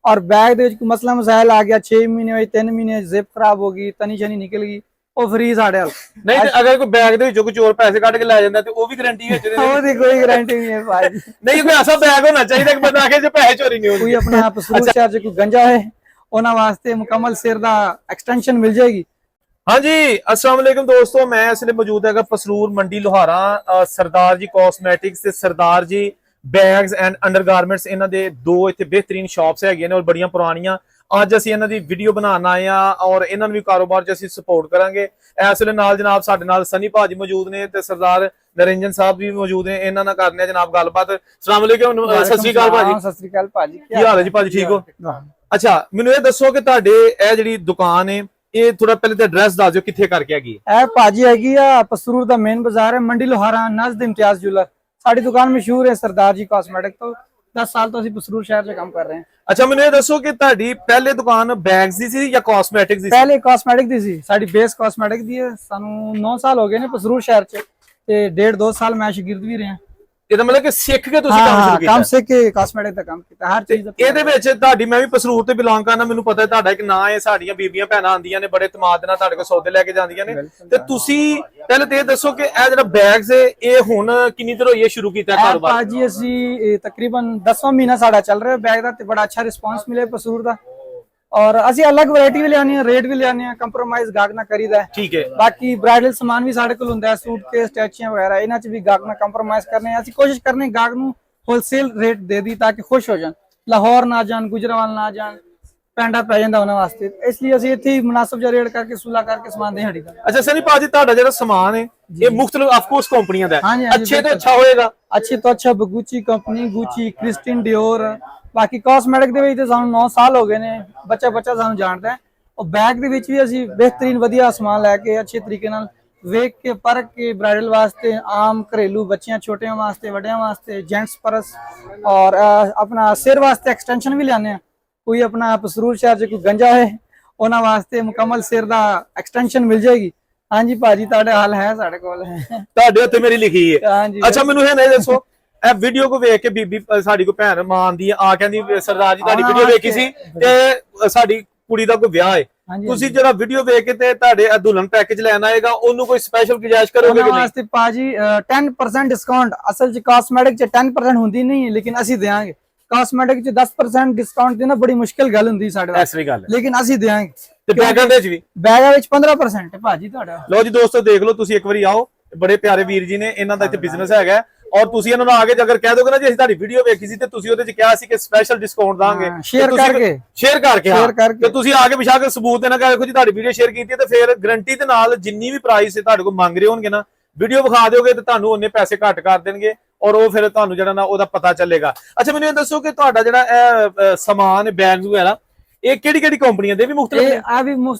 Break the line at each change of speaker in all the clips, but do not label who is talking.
और बैग दे कोई मसला मसाइल आ गया 6 महीने होए 3 महीने जिप खराब हो गई तनी शनी निकल गई ਉਹ ਫ੍ਰੀ ਸਾਡੇ ਹਲ
ਨਹੀਂ ਤੇ ਅਗਰ ਕੋਈ ਬੈਗ ਦੇ ਵਿੱਚੋਂ ਕੋਈ ਚੋਰ ਪੈਸੇ ਕੱਢ ਕੇ ਲੈ ਜਾਂਦਾ ਤੇ ਉਹ ਵੀ ਗਾਰੰਟੀ ਵਿੱਚ ਦੇ
ਉਹਦੀ ਕੋਈ ਗਾਰੰਟੀ ਨਹੀਂ ਹੈ ਭਾਈ
ਨਹੀਂ ਕੋਈ ਐਸਾ ਬੈਗ ਹੋਣਾ ਚਾਹੀਦਾ ਕਿ ਬੰਦਾ ਆਖੇ ਜੇ ਪੈਸੇ ਚੋਰੀ ਨਹੀਂ ਹੋਣਗੇ
ਕੋਈ ਆਪਣਾ ਪਸਰੂਰ ਸ਼ਹਿਰ ਚ ਕੋਈ ਗੰਜਾ ਹੈ ਉਹਨਾਂ ਵਾਸਤੇ ਮੁਕੰਮਲ ਸਿਰ ਦਾ ਐਕਸਟੈਂਸ਼ਨ ਮਿਲ ਜਾਏਗੀ।
ਹਾਂਜੀ अस्सलाम वालेकुम दोस्तों, मैं इसलिए मौजूद है पसरूर मंडी लोहारा सरदार जी कॉस्मेटिक्स ते सरदार जी बैग्स एंड अंडरगारमेंट्स इन्हां दे दो इत्थे बेहतरीन शॉप्स हैगे ने और बड़ियां पुरानियां। ਅੱਜ ਅਸੀਂ ਇਹਨਾਂ ਦੀ ਵੀਡੀਓ ਬਣਾਉਣ ਆਏ ਆ ਔਰ ਇਹਨਾਂ ਨੂੰ ਵੀ ਕਾਰੋਬਾਰ 'ਚ ਅਸੀਂ ਸਪੋਰਟ ਕਰਾਂਗੇ। ਇਸ ਵੇਲੇ ਨਾਲ ਜਨਾਬ ਸਾਡੇ ਨਾਲ ਸਨੀ ਭਾਜੀ ਮੌਜੂਦ ਨੇ ਤੇ ਸਰਦਾਰ ਨਰਿੰਜਨ ਸਾਹਿਬ ਵੀ ਮੌਜੂਦ ਨੇ। ਇਹਨਾਂ ਨਾਲ ਕਰਨੇ ਆ ਜਨਾਬ ਗੱਲਬਾਤ। अस्सलाम वालेकुम, ਸਤਿ ਸ਼੍ਰੀ ਅਕਾਲ ਭਾਜੀ।
ਸਤਿ ਸ਼੍ਰੀ ਅਕਾਲ ਭਾਜੀ,
ਕੀ ਹਾਲ ਹੈ ਜੀ ਭਾਜੀ, ਠੀਕ ਹੋ? ਅੱਛਾ ਮੈਨੂੰ ਇਹ ਦੱਸੋ ਕਿ ਤੁਹਾਡੇ ਇਹ ਜਿਹੜੀ ਦੁਕਾਨ ਹੈ ਇਹ ਥੋੜਾ ਪਹਿਲੇ ਤੇ ਐਡਰੈਸ ਦੱਸ ਦਿਓ ਕਿੱਥੇ ਕਰਕੇ ਹੈਗੀ ਹੈ।
ਇਹ ਭਾਜੀ ਹੈਗੀ ਆ ਪਸਰੂਰ ਦਾ ਮੇਨ ਬਾਜ਼ਾਰ ਹੈ ਮੰਡੀ ਲੋਹਾਰਾ ਨਜ਼ਦ ਇਮਤਿਆਜ਼ ਜੁਲਰ। ਸਾਡੀ ਦੁਕਾਨ ਮਸ਼ਹੂਰ ਹੈ ਸਰਦਾਰ ਜੀ ਕਾਸਮੈਟਿਕ ਤੋਂ 10 ਸਾਲ ਤੋਂ ਅਸੀਂ ਪਸਰੂਰ ਸ਼ਹਿਰ 'ਚ ਕੰਮ ਕਰ ਰਹੇ ਹਾਂ।
ਅੱਛਾ ਮੈਨੂੰ ਇਹ ਦੱਸੋ ਕਿ ਤੁਹਾਡੀ ਪਹਿਲੇ ਦੁਕਾਨ ਬੈਗਸ ਦੀ ਸੀ ਜਾਂ ਕਾਸਮੈਟਿਕਸ ਦੀ ਸੀ?
ਪਹਿਲੇ ਕਾਸਮੈਟਿਕ ਦੀ ਸੀ, ਸਾਡੀ ਬੇਸ ਕਾਸਮੈਟਿਕ ਦੀ ਹੈ। ਸਾਨੂੰ 9 ਸਾਲ ਹੋ ਗਏ ਨੇ ਪਸਰੂਰ ਸ਼ਹਿਰ 'ਚ ਤੇ 1.5-2 ਸਾਲ ਮੈਂ ਸ਼ਾਗਿਰਦ ਵੀ ਰਿਹਾ।
ਇਹਦਾ ਮਤਲਬ ਕਿ ਸਿੱਖ ਕੇ ਤੁਸੀਂ ਕੰਮ ਸ਼ੁਰੂ ਕੀਤਾ?
ਕੰਮ ਸਿੱਖ ਕੇ ਕਾਸਮੈਟਿਕ ਦਾ ਕੰਮ ਕੀਤਾ ਹਰ ਚੀਜ਼ ਦਾ।
ਇਹਦੇ ਵਿੱਚ ਤੁਹਾਡੀ ਮੈਂ ਵੀ ਪਸਰੂਰ ਤੇ ਬਿਲੋਂਗ ਕਰਨਾ, ਮੈਨੂੰ ਪਤਾ ਤੁਹਾਡਾ ਇੱਕ ਨਾਂ ਹੈ, ਸਾਡੀਆਂ ਬੀਬੀਆਂ ਭੈਣਾਂ ਆਉਂਦੀਆਂ ਨੇ ਬੜੇ ਇਤਮਾਦ ਨਾਲ ਤੁਹਾਡੇ ਕੋਲ ਸੌਦੇ ਲੈ ਕੇ ਜਾਂਦੀਆਂ ਨੇ। ਤੇ ਤੁਸੀਂ ਪਹਿਲੇ ਤੇ ਇਹ ਦੱਸੋ ਕਿ ਇਹ ਜਿਹੜਾ ਬੈਗਸ ਹੈ ਇਹ ਹੁਣ ਕਿੰਨੀ ਦੇਰ ਹੋਈ ਹੈ ਸ਼ੁਰੂ ਕੀਤਾ ਕਾਰੋਬਾਰ?
ਭਾਜੀ ਅਸੀਂ ਤਕਰੀਬਨ 10ਵਾਂ ਮਹੀਨਾ ਸਾਡਾ ਚੱਲ ਰਿਹਾ ਬੈਗ ਦਾ ਤੇ ਬੜਾ ਅੱਛਾ ਰਿਸਪਾਂਸ ਮਿਲੇ ਪਸਰੂਰ ਦਾ। और ਅਸੀਂ अलग वैरायटी भी लियाने रेट भी लियाने कंप्रोमाइज गाहक ना करीदा है।
ठीक है।
बाकी ब्राइडल सामान भी साढ़े कोल हुंदा है, सूट के स्टैचियां वगैरह इन्हां च भी गाहक ना कंप्रोमाइज करने ਅਸੀਂ कोशिश करने गाहक ਨੂੰ होलसेल रेट दे दी ताकि खुश हो जान, लाहौर ना जान, गुजरावाल ना जान, ਪੈਂਡਾ ਪੈ ਜਾਂਦਾ ਉਹਨਾਂ ਵਾਸਤੇ। ਇਸ ਲਈ ਅਸੀਂ ਇੱਥੇ ਹੀ ਮੁਨਾਸਬ ਜਿਹਾ ਰੇਟ ਕਰਕੇ ਸੁਲਾ ਕਰਕੇ ਸਮਾਨ ਦੇ ਹੜੀ ਦਾ।
ਅੱਛਾ ਸਨੀ ਭਾਜੀ ਤੁਹਾਡਾ ਜਿਹੜਾ ਸਮਾਨ ਹੈ ਇਹ ਮੁxtਲਫ ਆਫ ਕੋਰਸ ਕੰਪਨੀਆਂ ਦਾ ਹੈ, ਅੱਛੇ ਤੋਂ ਅੱਛਾ ਹੋਏਗਾ?
ਅੱਛੇ ਤੋਂ ਅੱਛਾ ਗੁੱਚੀ ਕੰਪਨੀ, ਗੁੱਚੀ, ਕ੍ਰਿਸਟੀਨ ਡਿਓਰ। ਬਾਕੀ ਕਾਸਮੈਟਿਕ ਦੇ ਵਿੱਚ ਤੇ ਸਾਨੂੰ 9 ਸਾਲ ਹੋ ਗਏ ਨੇ, ਬੱਚਾ ਸਾਨੂੰ ਜਾਣਦਾ ਹੈ। ਉਹ ਬੈਗ ਦੇ ਵਿੱਚ ਵੀ ਅਸੀਂ ਬਿਹਤਰੀਨ ਵਧੀਆ ਸਮਾਨ ਲੈ ਕੇ ਅੱਛੇ ਤਰੀਕੇ ਨਾਲ ਵੇਖ ਕੇ ਪਰਖ ਕੇ ਬ੍ਰਾਈਡਲ ਵਾਸਤੇ, ਆਮ ਘਰੇਲੂ ਬੱਚਿਆਂ ਛੋਟਿਆਂ ਵਾਸਤੇ, ਵੱਡਿਆਂ ਵਾਸਤੇ, ਜੈਂਟਸ ਪਰਸ ਔਰ ਆਪਣਾ ਸਿਰ ਵਾਸਤੇ ਐਕਸਟੈਂਸ਼ਨ ਵੀ ਲਿਆਨੇ ਆ। ਕੋਈ ਆਪਣਾ ਪਸਰੂਰ ਸ਼ਹਿਰ 'ਚ ਕੋਈ ਗੰਜਾ ਹੈ ਉਹਨਾਂ ਵਾਸਤੇ ਮੁਕੰਮਲ ਸਿਰ ਦਾ ਐਕਸਟੈਂਸ਼ਨ ਮਿਲ ਜਾਏਗੀ। ਹਾਂਜੀ ਭਾਜੀ ਤੁਹਾਡਾ ਹਾਲ ਹੈ ਸਾਡੇ ਕੋਲ
ਤੁਹਾਡੇ ਉੱਤੇ ਮੇਰੀ ਲਿਖੀ ਹੈ।
ਹਾਂਜੀ।
ਅੱਛਾ ਮੈਨੂੰ ਇਹ ਨਹੀਂ ਦੱਸੋ ਇਹ ਵੀਡੀਓ ਕੋ ਵੇਖ ਕੇ ਬੀਬੀ ਸਾਡੀ ਕੋ ਭੈਣ ਮਾਂ ਆਂਦੀ ਆ ਕਹਿੰਦੀ ਸਰਦਾਰ ਜੀ ਤੁਹਾਡੀ ਵੀਡੀਓ ਵੇਖੀ ਸੀ ਤੇ ਸਾਡੀ ਕੁੜੀ ਦਾ ਕੋਈ ਵਿਆਹ ਹੈ, ਤੁਸੀਂ ਜਿਹੜਾ ਵੀਡੀਓ ਵੇਖ ਕੇ ਤੇ ਤੁਹਾਡੇ ਦੁਲਹਨ ਪੈਕੇਜ ਲੈਣ ਆਏਗਾ ਉਹਨੂੰ ਕੋਈ ਸਪੈਸ਼ਲ ਗੁਜਾਇਸ਼ ਕਰੋਗੇ ਕਿ ਨਹੀਂ?
ਵਾਸਤੇ ਭਾਜੀ 10% ਡਿਸਕਾਊਂਟ ਅਸਲ 'ਚ ਕਾਸਮੈਟਿਕ 'ਚ 10% ਹੁੰਦੀ ਨਹੀਂ ਲੇਕਿਨ ਅਸੀਂ ਦੇਵਾਂਗੇ। ਕਾਸਮੈਟਿਕ 'ਚ 10% ਡਿਸਕਾਊਂਟ ਦੇਣਾ ਬੜੀ ਮੁਸ਼ਕਿਲ ਗੱਲ ਹੁੰਦੀ ਸਾਡੇ ਵਾਸਤੇ,
ਐਸੀ ਗੱਲ
ਲੇਕਿਨ ਅਸੀਂ ਦੇਵਾਂਗੇ।
ਤੇ ਬੈਗਾਂ ਦੇ ਵਿੱਚ ਵੀ?
ਬੈਗਾਂ ਵਿੱਚ 15% ਭਾਜੀ ਤੁਹਾਡਾ।
ਲਓ ਜੀ ਦੋਸਤੋ ਦੇਖ ਲਓ, ਤੁਸੀਂ ਇੱਕ ਵਾਰੀ ਆਓ, ਬੜੇ ਪਿਆਰੇ ਵੀਰ ਜੀ ਨੇ, ਇਹਨਾਂ ਦਾ ਇੱਥੇ ਬਿਜ਼ਨਸ ਹੈਗਾ ਔਰ ਤੁਸੀਂ ਇਹਨਾਂ ਨੂੰ ਆਗੇ ਅਗਰ ਕਹਿ ਦੋਗੇ ਨਾ ਜੀ ਅਸੀਂ ਤੁਹਾਡੀ ਵੀਡੀਓ ਵੇਖੀ ਸੀ ਤੇ ਤੁਸੀਂ ਉਹਦੇ 'ਚ ਕਿਹਾ ਸੀ ਕਿ ਸਪੈਸ਼ਲ ਡਿਸਕਾਊਂਟ ਦਾਂਗੇ,
ਸ਼ੇਅਰ ਕਰਕੇ
ਤੇ ਤੁਸੀਂ ਆਗੇ ਬਿਸ਼ੱਕ ਸਬੂਤ ਦੇਣਾ ਕਿ ਦੇਖੋ ਜੀ ਤੁਹਾਡੀ ਵੀਡੀਓ ਸ਼ੇਅਰ ਕੀਤੀ ਤੇ ਫਿਰ ਗਾਰੰਟੀ ਦੇ ਨਾਲ ਜਿੰਨੀ ਵੀ ਪ੍ਰਾਈਸ ਤੁਹਾਡੇ ਕੋਲ ਮੰਗ ਰਹੇ ਹੋਣਗੇ ਨਾ ਵੀਡੀਓ ਵਿਖਾ ਦਿਓਗੇ ਤੇ ਤੁਹਾਨੂੰ ਉਹਨੇ ਪੈਸੇ ਘੱਟ ਕਰ ਦੇਣਗੇ ਔਰ ਉਹ ਫਿਰ ਤੁਹਾਨੂੰ ਜਿਹੜਾ ਨਾ ਉਹਦਾ ਪਤਾ ਚੱਲੇਗਾ। ਅੱਛਾ ਮੈਨੂੰ ਇਹ ਦੱਸੋ ਕਿ ਤੁਹਾਡਾ ਜਿਹੜਾ ਇਹ ਸਮਾਨ ਬੈਗਸ ਵਗੈਰਾ ਇਹ ਕਿਹੜੀ ਕੰਪਨੀਆਂ ਦੇ ਵੀ ਮੁxtਲਫ
ਆ ਵੀ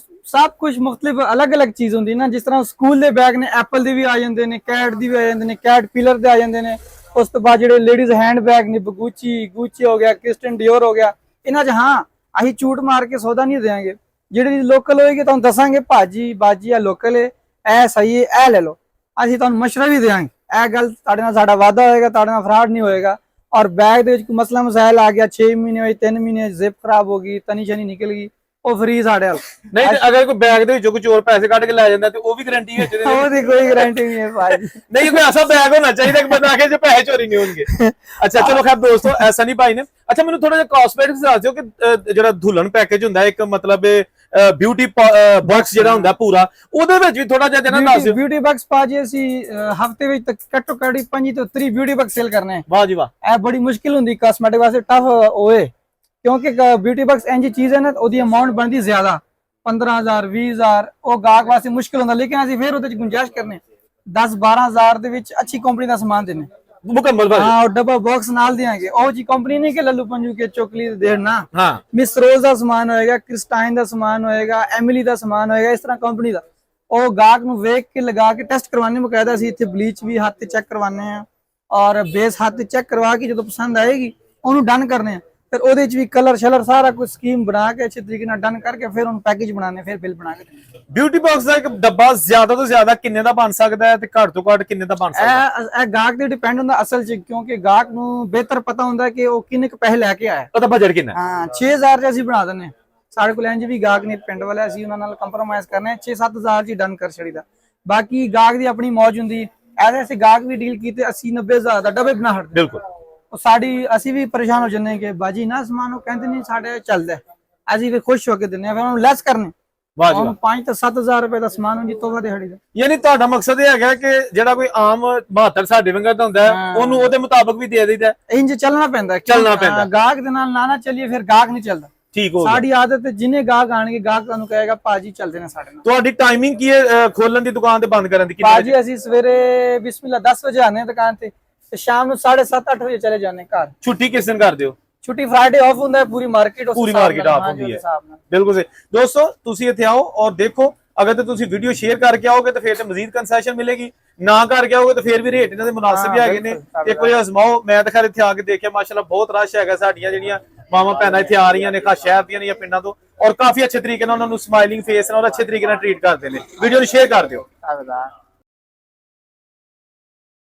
ਸਭ ਕੁਝ ਮੁxtਲਫ ਅਲੱਗ-ਅਲੱਗ ਚੀਜ਼ ਹੁੰਦੀ ਨਾ। ਜਿਸ ਤਰ੍ਹਾਂ ਸਕੂਲ ਦੇ ਬੈਗ ਨੇ ਐਪਲ ਦੇ ਵੀ ਆ ਜਾਂਦੇ ਨੇ, ਕੈਟ ਦੀ ਵੀ ਆ ਜਾਂਦੇ ਨੇ, ਕੈਟ ਪਿਲਰ ਦੇ ਆ ਜਾਂਦੇ ਨੇ। ਉਸ ਤੋਂ ਬਾਅਦ ਜਿਹੜੇ ਲੇਡੀਜ਼ ਹੈਂਡ ਬੈਗ ਨੇ ਗੁੱਚੀ ਹੋ ਗਿਆ, ਕ੍ਰਿਸਟੀਅਨ ਡਿਓਰ ਹੋ ਗਿਆ, ਇਹਨਾਂ 'ਚ ਹਾਂ ਅਸੀਂ ਝੂਠ ਮਾਰ ਕੇ ਸੌਦਾ ਨਹੀਂ ਦੇਵਾਂਗੇ। ਜਿਹੜੀ ਲੋਕਲ ਹੋਏਗੀ ਤੁਹਾਨੂੰ ਦੱਸਾਂਗੇ ਭਾਜੀ ਬਾਜੀ ਆ ਲੋਕਲ ਹੈ, ਇਹ ਸਹੀ ਹੈ, ਇਹ ਲੈ ਲਓ। ਅਸੀਂ ਤੁਹਾਨੂੰ ਮਸ਼ਵਰਾ ਵੀ ਦੇਵਾਂਗੇ। ਇਹ ਗੱਲ ਤੁਹਾਡੇ ਨਾਲ ਸਾਡਾ ਵਾਅਦਾ ਹੋਏਗਾ, ਤੁਹਾਡੇ ਨਾਲ ਫਰਾਡ ਨਹੀਂ ਹੋਏਗਾ। और बैग ਦੇ ਵਿੱਚ ਕੋਈ ਮਸਲਾ ਮਸਾਇਲ ਆ ਗਿਆ 6 ਮਹੀਨੇ ਹੋਏ 3 ਮਹੀਨੇ ਜ਼ਿਪ ਖਰਾਬ ਹੋ ਗਈ, ਤਨੀ ਸ਼ਨੀ ਨਿਕਲ ਗਈ, ਉਹ ਫ੍ਰੀ ਸਾਡੇ ਹਲ।
ਨਹੀਂ ਤੇ ਅਗਰ ਕੋਈ ਬੈਗ ਦੇ ਵਿੱਚੋਂ ਕੋਈ ਚੋਰ ਪੈਸੇ ਕੱਢ ਕੇ ਲੈ ਜਾਂਦਾ ਤੇ ਉਹ ਵੀ ਗਾਰੰਟੀ ਵਿੱਚ ਦੇ?
ਉਹਦੀ ਕੋਈ ਗਾਰੰਟੀ ਨਹੀਂ ਹੈ ਭਾਈ।
ਨਹੀਂ ਕੋਈ ਐਸਾ ਬੈਗ ਹੋਣਾ ਚਾਹੀਦਾ ਕਿ ਬੰਦਾ ਆਖੇ ਜੇ ਪੈਸੇ ਚੋਰੀ ਨਹੀਂ ਹੋਣਗੇ। ਅੱਛਾ ਚਲੋ ਖੈਰ ਦੋਸਤੋ ਐਸਾ ਨਹੀਂ ਭਾਈ ਨੇ। ਅੱਛਾ ਮੈਨੂੰ ਥੋੜਾ ਜਿਹਾ ਕਾਸਮੈਟਿਕਸ ਦੱਸ ਦਿਓ ਕਿ ਜਿਹੜਾ ਦੁਲਹਨ ਪੈਕੇਜ ਹੁੰਦਾ ਇੱਕ ਮਤਲਬ ਬਿਊਟੀ ਬਾਕਸ ਜਿਹੜਾ ਹੁੰਦਾ ਪੂਰਾ ਉਹਦੇ ਵਿੱਚ ਵੀ ਥੋੜਾ ਜਿਹਾ ਜਨਾ ਦੱਸ ਦਿਓ।
ਬਿਊਟੀ ਬਾਕਸ ਭਾਜੀ ਅਸੀਂ ਹਫਤੇ ਵਿੱਚ ਘੱਟੋ ਘੱਟ 25 ਤੋਂ 30 ਬਿਊਟੀ ਬਾਕਸ ਸੇਲ ਕਰਨੇ।
ਵਾਹ ਜੀ ਵਾਹ।
ਇਹ ਬੜੀ ਮੁਸ਼ਕਿਲ ਹੁੰਦੀ ਕਾਸਮੈਟਿਕ ਵਾਸਤੇ, ਟਫ ਹੋਏ ਕਿਉਂਕਿ ਬਿਊਟੀ ਬਾਕਸ ਇੰਜੀ ਚੀਜ਼ ਹੈ ਨਾ ਉਹਦੀ ਅਮਾਉਂਟ ਬਣਦੀ ਜ਼ਿਆਦਾ 15000 20000 ਉਹ ਗਾਹਕ ਵਾਸਤੇ ਮੁਸ਼ਕਿਲ ਹੁੰਦਾ। ਲੇਕਿਨ ਅਸੀਂ ਫਿਰ ਉਹਦੇ ਚ ਗੁੰਜਾਇਸ਼ ਕਰਨੇ 10-12000 ਦੇ ਵਿੱਚ ਅੱਛੀ ਕੰਪਨੀ ਦਾ ਸਮਾਨ ਦੇਣੇ
ਮੁਕੰਮਲ।
हाँ और डब्बा बॉक्स नाल देंगे। ओ जी कंपनी नहीं के लल्लू पंजू के चोकली देना।
हाँ
मिस रोज ਦਾ ਸਮਾਨ ਹੋਏਗਾ, ਕ੍ਰਿਸਟਾਈਨ ਦਾ ਸਮਾਨ ਹੋਏਗਾ, ਐਮਿਲੀ ਦਾ ਸਮਾਨ ਹੋਏਗਾ, ਇਸ ਤਰ੍ਹਾਂ ਕੰਪਨੀ ਦਾ। ਉਹ ਗਾਹਕ ਨੂੰ ਵੇਖ ਕੇ ਲਗਾ ਕੇ ਟੈਸਟ ਕਰਵਾਉਣੇ ਮੁਕਾਇਦਾ ਸੀ। ਇੱਥੇ ਬਲੀਚ ਵੀ ਹੱਥ ਤੇ ਚੈੱਕ ਕਰਵਾਉਣੇ ਆ ਔਰ ਬੇਸ ਹੱਥ ਤੇ ਚੈੱਕ ਕਰਵਾ ਕੇ ਜਦੋਂ ਪਸੰਦ ਆਏਗੀ ਉਹਨੂੰ ਡਨ ਕਰਨੇ ਆ। ਫਿਰ ਉਹਦੇ ਚ ਵੀ ਕਲਰ ਸ਼ਲਰ ਸਾਰਾ ਕੁਝ ਸਕੀਮ ਬਣਾ ਕੇ ਅੱਛੇ ਤਰੀਕੇ ਨਾਲ ਡਨ ਕਰਕੇ ਫਿਰ ਉਹਨੂੰ ਪੈਕੇਜ ਬਣਾਣੇ, ਫਿਰ ਬਿੱਲ ਬਣਾ ਕੇ ਦੇਣੇ।
ਬਿਊਟੀ ਬਾਕਸ ਦਾ ਇੱਕ ਡੱਬਾ ਜ਼ਿਆਦਾ ਤੋਂ ਜ਼ਿਆਦਾ ਕਿੰਨੇ ਦਾ ਬਣ ਸਕਦਾ ਹੈ ਤੇ ਘੱਟ ਤੋਂ ਘੱਟ ਕਿੰਨੇ ਦਾ ਬਣ ਸਕਦਾ ਹੈ?
ਇਹ ਗਾਹਕ ਤੇ ਡਿਪੈਂਡ ਹੁੰਦਾ ਅਸਲ ਚ, ਕਿਉਂਕਿ ਗਾਹਕ ਨੂੰ ਬਿਹਤਰ ਪਤਾ ਹੁੰਦਾ ਕਿ ਉਹ ਕਿੰਨੇ ਕੁ ਪੈਸੇ ਲੈ ਕੇ ਆਇਆ।
ਉਹਦਾ ਬਜਟ ਕਿੰਨਾ ਹੈ?
ਹਾਂ 6000 ਚ ਅਸੀਂ ਬਣਾ ਦਿੰਨੇ। ਸਾਡੇ ਕੋਲ ਇੰਜ ਵੀ ਗਾਹਕ ਨੇ ਪਿੰਡ ਵਾਲੇ, ਅਸੀਂ ਉਹਨਾਂ ਨਾਲ ਕੰਪਰੋਮਾਈਜ਼ ਕਰਨੇ 6-7000 ਚ ਡਨ ਕਰ ਛੜੀਦਾ। ਬਾਕੀ ਗਾਹਕ ਦੀ ਆਪਣੀ ਮੌਜ ਹੁੰਦੀ, ਐਸੇ ਗਾਹਕ ਵੀ ਡੀਲ ਕੀਤੇ 80-90,000 ਦਾ ਡੱਬੇ ਬਣਾ ਹਟਦੇ।
ਬਿਲਕੁਲ।
ਉਹ ਸਾਡੀ ਅਸੀਂ ਵੀ ਪਰੇਸ਼ਾਨ ਹੋ ਜੰਨੇ ਕਿ ਬਾਜੀ ਨਾ ਸਮਾਨ, ਉਹ ਕਹਿੰਦੇ ਨਹੀਂ ਸਾਡੇ ਚੱਲਦਾ, ਅਸੀਂ ਵੀ ਖੁਸ਼ ਹੋ ਕੇ ਦਿੰਨੇ ਆ, ਫਿਰ ਉਹਨੂੰ ਲੈਸ ਕਰਨੇ।
ਵਾਹ ਜੀ ਵਾਹ।
5 ਤੋਂ 7000 ਰੁਪਏ ਦਾ ਸਮਾਨ ਹੁੰਦੀ ਤੋਬਾ ਦਿਹਾੜੀ ਦਾ।
ਯਾਨੀ ਤੁਹਾਡਾ ਮਕਸਦ ਇਹ ਹੈਗਾ ਕਿ ਜਿਹੜਾ ਕੋਈ ਆਮ 72 ਸਾਡੇ ਵੰਗਾ ਦਾ ਹੁੰਦਾ ਹੈ ਉਹਨੂੰ ਉਹਦੇ ਮੁਤਾਬਕ ਵੀ ਦੇ ਦਈਦਾ।
ਇੰਜ ਚੱਲਣਾ ਪੈਂਦਾ,
ਚੱਲਣਾ ਪੈਂਦਾ।
ਗਾਹਕ ਦੇ ਨਾਲ ਨਾ ਚੱਲੀਏ ਫਿਰ ਗਾਹਕ ਨਹੀਂ ਚੱਲਦਾ।
ਠੀਕ ਹੋ ਗਿਆ।
ਸਾਡੀ ਆਦਤ ਹੈ ਜਿੰਨੇ ਗਾਹਕ ਆਣਗੇ ਗਾਹਕ ਤੁਹਾਨੂੰ ਕਹੇਗਾ ਭਾਜੀ ਚੱਲਦੇ ਨੇ ਸਾਡੇ ਨਾਲ।
ਤੁਹਾਡੀ ਟਾਈਮਿੰਗ ਕੀ ਹੈ ਖੋਲਣ ਦੀ ਦੁਕਾਨ ਤੇ ਬੰਦ ਕਰਨ ਦੀ? ਕਿੰਨੇ ਵਜੇ?
ਭਾਜੀ ਅਸੀਂ ਸਵੇਰੇ ਬਿਸਮਿਲ੍ਲਾ 10 ਵਜੇ ਆਨੇ ਦੁਕਾਨ ਤੇ ਸ਼ਾਮ ਨੂੰ 7:30-8 ਵਜੇ ਚਲੇ ਜਾਂਦੇ ਘਰ।
ਛੁੱਟੀ ਕਿਸ ਦਿਨ ਕਰਦੇ ਹੋ?
ਛੁੱਟੀ ਫਰਾਈਡੇ ਆਫ ਹੁੰਦਾ ਹੈ, ਪੂਰੀ ਮਾਰਕੀਟ
ਪੂਰੀ ਮਾਰਕੀਟ ਆਫ ਹੁੰਦੀ ਹੈ। ਬਿਲਕੁਲ ਸਹੀ ਦੋਸਤੋ, ਤੁਸੀਂ ਇੱਥੇ ਆਓ ਔਰ ਦੇਖੋ। ਅਗਰ ਤੇ ਤੁਸੀਂ ਵੀਡੀਓ ਸ਼ੇਅਰ ਕਰਕੇ ਆਓਗੇ ਤਾਂ ਫਿਰ ਤੇ ਮਜ਼ੀਦ ਕੰਸੈਸ਼ਨ ਮਿਲੇਗੀ, ਨਾ ਕਰਕੇ ਆਓਗੇ ਤਾਂ ਫਿਰ ਵੀ ਰੇਟ ਇਹਨਾਂ ਦੇ ਮੁਨਾਸਿਬ ਹੀ ਹੈਗੇ ਨੇ। ਇੱਕ ਵਾਰੀ ਅਜ਼ਮਾਓ। ਮੈਂ ਤਾਂ ਖੈਰ ਇੱਥੇ ਆ ਕੇ ਦੇਖਿਆ ਮਾਸ਼ਾਅੱਲਾ ਬਹੁਤ ਰਸ਼ ਹੈਗਾ। ਸਾਡੀਆਂ ਜਿਹੜੀਆਂ ਮਾਵਾਂ ਭੈਣਾਂ ਇੱਥੇ ਆ ਰਹੀਆਂ ਨੇ ਖਾਸ ਸ਼ਹਿਰ ਦੀਆਂ ਨੇ ਜਾਂ ਪਿੰਡਾਂ ਤੋਂ, ਔਰ ਕਾਫੀ ਅੱਛੇ ਤਰੀਕੇ ਨਾਲ ਉਹਨਾਂ ਨੂੰ ਸਮਾਈਲਿੰਗ ਫੇਸ ਨਾਲ ਅੱਛੇ ਤਰੀਕੇ ਨਾਲ ਟ੍ਰੀਟ ਕਰਦੇ ਨੇ। ਵੀਡੀਓ ਨੂੰ ਸ਼ੇਅਰ ਕਰ ਦਿਓ।